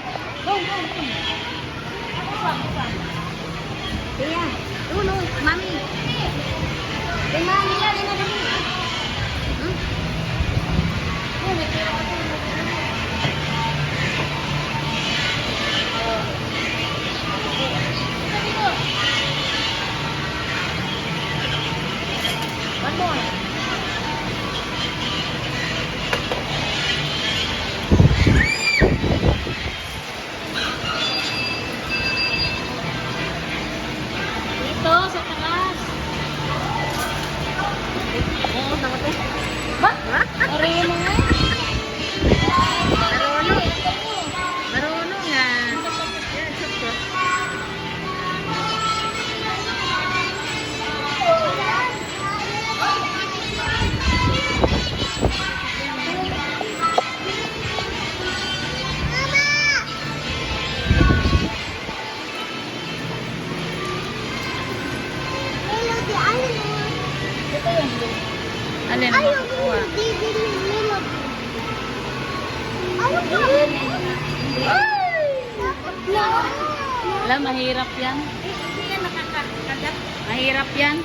there. Go, go, go. Iya. Dulu, mami. Tingnan nila, tingnan nila. One more. Dito sa taas. Oo, tama to. Ba? Marunong nga. Marunong. Marunong nga. Yan, sakto. Alin ang makukuha? Alam, mahirap yan. Mahirap yan.